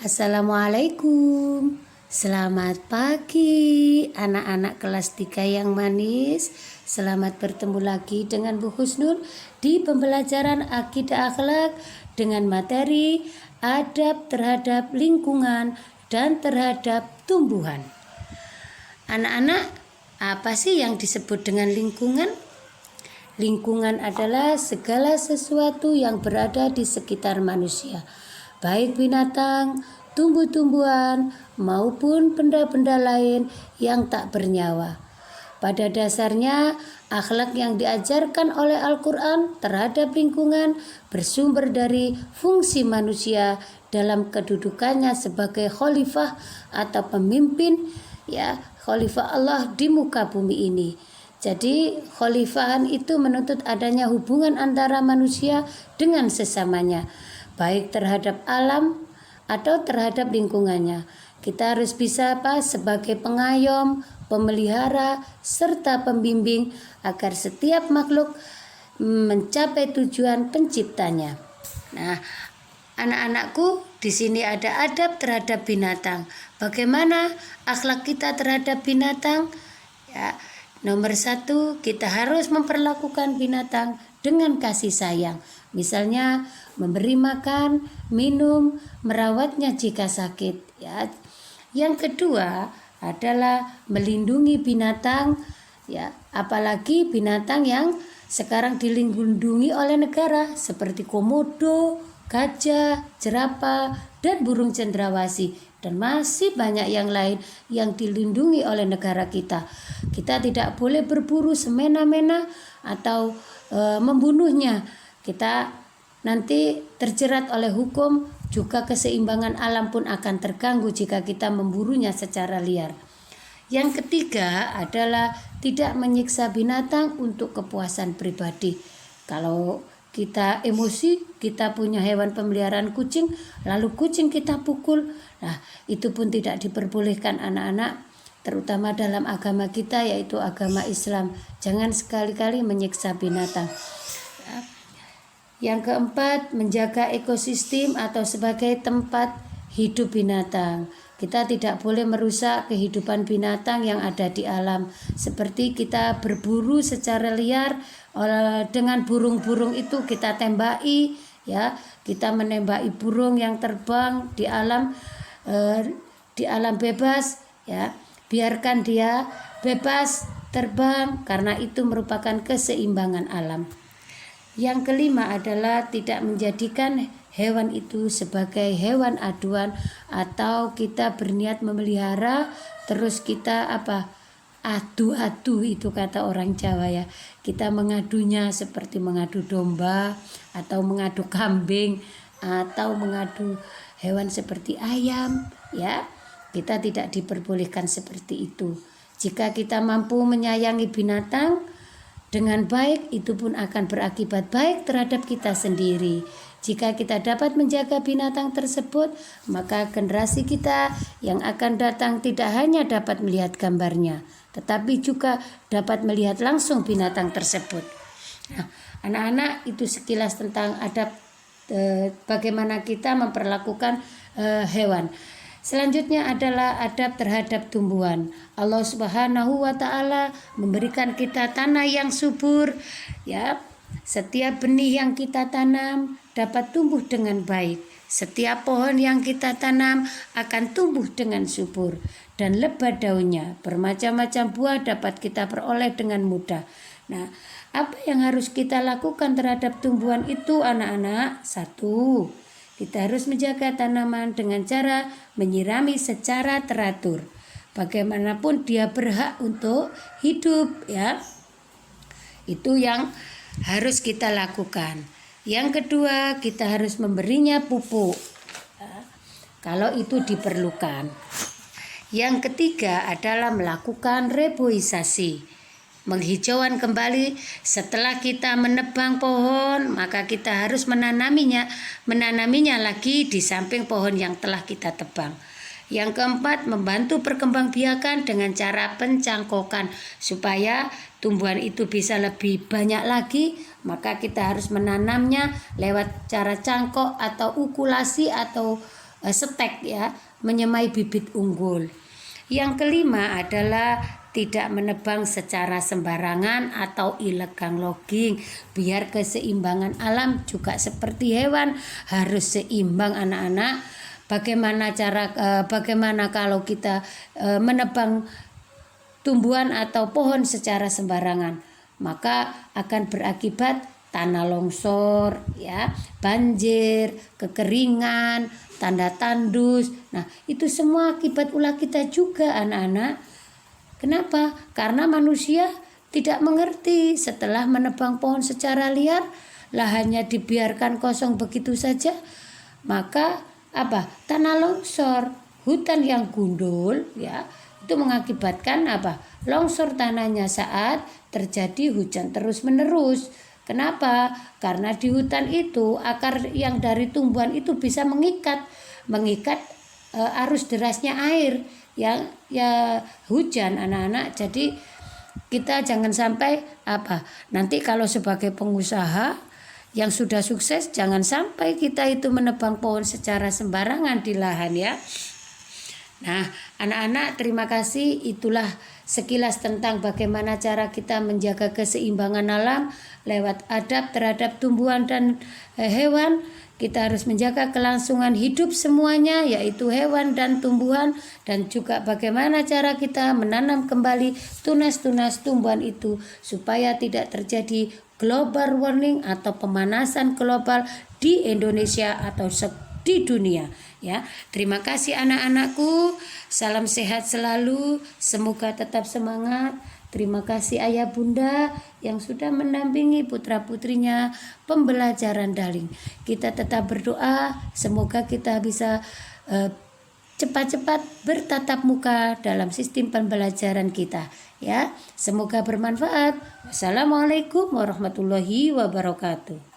Assalamualaikum. Selamat pagi anak-anak kelas 3 yang manis. Selamat bertemu lagi dengan Bu Husnul di pembelajaran akidah akhlak dengan materi adab terhadap lingkungan dan terhadap tumbuhan. Anak-anak, apa sih yang disebut dengan lingkungan? Lingkungan adalah segala sesuatu yang berada di sekitar manusia, baik binatang, tumbuh-tumbuhan, maupun benda-benda lain yang tak bernyawa. Pada dasarnya, akhlak yang diajarkan oleh Al-Quran terhadap lingkungan bersumber dari fungsi manusia dalam kedudukannya sebagai khalifah atau pemimpin, khalifah Allah di muka bumi ini. Jadi khalifahan itu menuntut adanya hubungan antara manusia dengan sesamanya, baik terhadap alam atau terhadap lingkungannya. Kita harus bisa sebagai pengayom, pemelihara, serta pembimbing agar setiap makhluk mencapai tujuan penciptanya. Nah, anak-anakku, di sini ada adab terhadap binatang. Bagaimana akhlak kita terhadap binatang? Nomor 1, kita harus memperlakukan binatang dengan kasih sayang. Misalnya memberi makan, minum, merawatnya jika sakit. Yang kedua adalah melindungi binatang, apalagi binatang yang sekarang dilindungi oleh negara seperti komodo, gajah, jerapah, dan burung cendrawasih. Dan masih banyak yang lain yang dilindungi oleh negara kita. Kita tidak boleh berburu semena-mena atau membunuhnya. Kita nanti terjerat oleh hukum, juga keseimbangan alam pun akan terganggu jika kita memburunya secara liar. Yang ketiga adalah tidak menyiksa binatang untuk kepuasan pribadi. Kalau kita emosi, kita punya hewan pemeliharaan kucing, lalu kucing kita pukul. Nah, itu pun tidak diperbolehkan anak-anak, terutama dalam agama kita yaitu agama Islam. Jangan sekali-kali menyiksa binatang. Yang keempat, menjaga ekosistem atau sebagai tempat hidup binatang. Kita tidak boleh merusak kehidupan binatang yang ada di alam. Seperti kita berburu secara liar, dengan burung-burung itu kita tembaki, kita menembaki burung yang terbang di alam bebas, biarkan dia bebas terbang karena itu merupakan keseimbangan alam. Yang kelima adalah tidak menjadikan hewan itu sebagai hewan aduan atau kita berniat memelihara terus kita adu-adu, itu kata orang Jawa ya. Kita mengadunya seperti mengadu domba atau mengadu kambing atau mengadu hewan seperti ayam, Kita tidak diperbolehkan seperti itu. Jika kita mampu menyayangi binatang dengan baik, itu pun akan berakibat baik terhadap kita sendiri. Jika kita dapat menjaga binatang tersebut, maka generasi kita yang akan datang tidak hanya dapat melihat gambarnya, tetapi juga dapat melihat langsung binatang tersebut. Nah, anak-anak, itu sekilas tentang adab bagaimana kita memperlakukan hewan. Selanjutnya adalah adab terhadap tumbuhan. Allah Subhanahu wa Ta'ala memberikan kita tanah yang subur, Setiap benih yang kita tanam dapat tumbuh dengan baik. Setiap pohon yang kita tanam akan tumbuh dengan subur dan lebat daunnya. Bermacam-macam buah dapat kita peroleh dengan mudah. Nah, apa yang harus kita lakukan terhadap tumbuhan itu anak-anak? 1, kita harus menjaga tanaman dengan cara menyirami secara teratur. Bagaimanapun dia berhak untuk hidup, Itu yang harus kita lakukan. Yang kedua, kita harus memberinya pupuk, kalau itu diperlukan. Yang ketiga adalah melakukan reboisasi, menghijauan kembali. Setelah kita menebang pohon, maka kita harus menanaminya lagi di samping pohon yang telah kita tebang. Yang keempat, membantu perkembangbiakan dengan cara pencangkokan supaya tumbuhan itu bisa lebih banyak lagi, maka kita harus menanamnya lewat cara cangkok atau ukulasi atau stek ya, menyemai bibit unggul. Yang kelima adalah tidak menebang secara sembarangan atau illegal logging. Biar keseimbangan alam juga seperti hewan harus seimbang anak-anak. Bagaimana kalau kita menebang tumbuhan atau pohon secara sembarangan, maka akan berakibat tanah longsor ya, banjir, kekeringan, tanda tandus. Nah, itu semua akibat ulah kita juga anak-anak. Kenapa? Karena manusia tidak mengerti. Setelah menebang pohon secara liar, lahannya dibiarkan kosong begitu saja, maka tanah longsor, hutan yang gundul ya, itu mengakibatkan longsor tanahnya saat terjadi hujan terus menerus. Kenapa? Karena di hutan itu akar yang dari tumbuhan itu bisa mengikat arus derasnya air ya hujan anak-anak. Jadi kita jangan sampai nanti kalau sebagai pengusaha yang sudah sukses, jangan sampai kita itu menebang pohon secara sembarangan di lahan ya. Nah, anak-anak terima kasih, itulah sekilas tentang bagaimana cara kita menjaga keseimbangan alam lewat adab terhadap tumbuhan dan hewan. Kita harus menjaga kelangsungan hidup semuanya, yaitu hewan dan tumbuhan, dan juga bagaimana cara kita menanam kembali tunas-tunas tumbuhan itu supaya tidak terjadi global warming atau pemanasan global di Indonesia atau di dunia ya. Terima kasih anak-anakku, salam sehat selalu, semoga tetap semangat. Terima kasih ayah bunda yang sudah mendampingi putra-putrinya pembelajaran daring. Kita tetap berdoa semoga kita bisa cepat-cepat bertatap muka dalam sistem pembelajaran kita ya. Semoga bermanfaat. Wassalamualaikum warahmatullahi wabarakatuh.